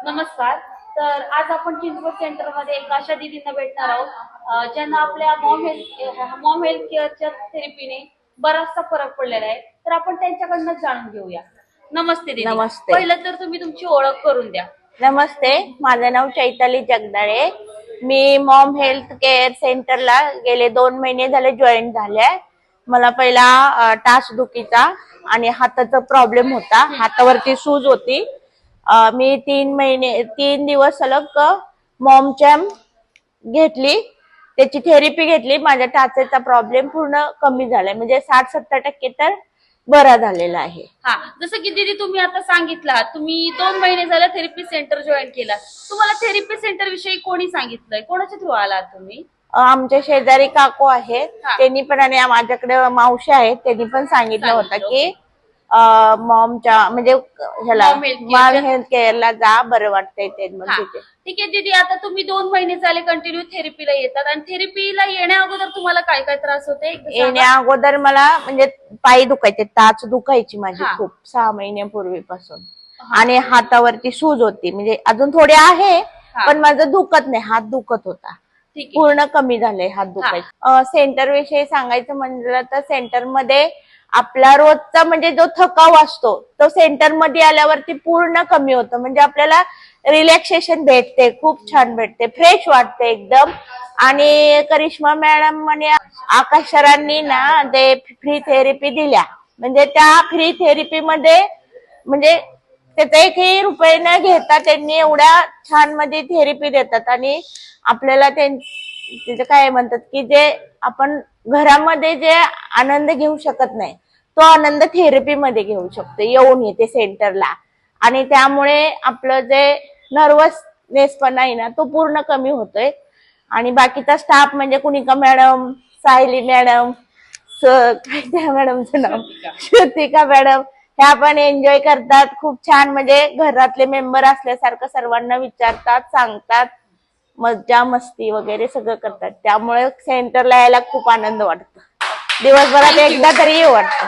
नमस्कार. तर आज आपण चिंचवड सेंटरमध्ये एक अशा दीदींना भेटणार आहोत ज्यांना आपल्या मॉम हेल्थ केअरच्या थेरपीने बराचसा फरक पडलेला आहे. तर आपण त्यांच्याकडनं जाणून घेऊया. नमस्ते दीदी. नमस्ते. पहिलं तर तुम्ही तुमची ओळख करून द्या. नमस्ते, माझं नाव चैताली जगदाळे. मी मॉम हेल्थ केअर सेंटरला गेले 2 महिने झाले जॉईन झाले. मला पहिला टाचदुखीचा आणि हाताचा प्रॉब्लेम होता, हातावरती सूज होती. मी 3 दिवस सलग मॉमचॅम घेतली, त्याची थेरपी घेतली. माझ्या टाचेचा प्रॉब्लेम पूर्ण कमी झालाय, म्हणजे 60-70% तर बरा झालेला आहे. हा, जसं की दीदी तुम्ही आता सांगितलं तुम्ही 2 महिने झाले थेरपी सेंटर जॉईन केला. तुम्हाला थेरपी सेंटर विषयी कोणी सांगितलंय, कोणाच्या थ्रू आलात तुम्ही? आमच्या शेजारी काकू आहेत, त्यांनी पण, आणि माझ्याकडे मावशी आहेत, त्यांनी पण सांगितलं होतं की मॉमच्या म्हणजे ह्याला मॉम हेल्थ केअरला जा, बरं वाटतंय ते. ठीक आहे दीदी, आता तुम्ही 2 महिने झाले कंटिन्यू थेरपीला येतात, आणि थेरपीला येण्या अगोदर तुम्हाला काय काय त्रास होते? येण्या अगोदर मला म्हणजे पाय दुखायचे, टाच दुखायची माझी खूप 6 महिन्यापूर्वीपासून, आणि हातावरती सूज होती, म्हणजे अजून थोडे आहे पण माझं दुखत नाही, हात दुखत होता. पूर्ण कमी झाले हात दुखायचे. सेंटर विषयी सांगायचं म्हणलं तर सेंटर मध्ये आपला रोजचा म्हणजे जो थकाव असतो तो सेंटर मध्ये आल्यावरती पूर्ण कमी होतं. म्हणजे आपल्याला रिलॅक्सेशन भेटते, खूप छान भेटते, फ्रेश वाटते एकदम. आणि करिश्मा मॅडम आणि आकाश सरांनी ना ते फ्री थेरपी दिल्या, म्हणजे त्या फ्री थेरपी मध्ये म्हणजे त्याचा 1ही रुपये न घेता त्यांनी एवढ्या छान मध्ये थेरपी देतात. आणि आपल्याला त्याचं काय म्हणतात की जे आपण घरामध्ये जे आनंद घेऊ शकत नाही तो आनंद थेरपी मध्ये घेऊ शकतो, येऊन येते सेंटरला. आणि त्यामुळे आपलं जे नर्वसनेस पण आहे ना तो पूर्ण कमी होतोय. आणि बाकीचा स्टाफ म्हणजे कुणिका मॅडम, सायली मॅडम, काय त्या मॅडमचं नाव, श्रुतिका मॅडम, ह्या पण एन्जॉय करतात खूप छान. म्हणजे घरातले मेंबर असल्यासारखं सर्वांना विचारतात, सांगतात, मज्जा मस्ती वगैरे सगळं करतात. त्यामुळे सेंटरला यायला खूप आनंद वाटतो, दिवसभरात एकदा तरी वाटतं.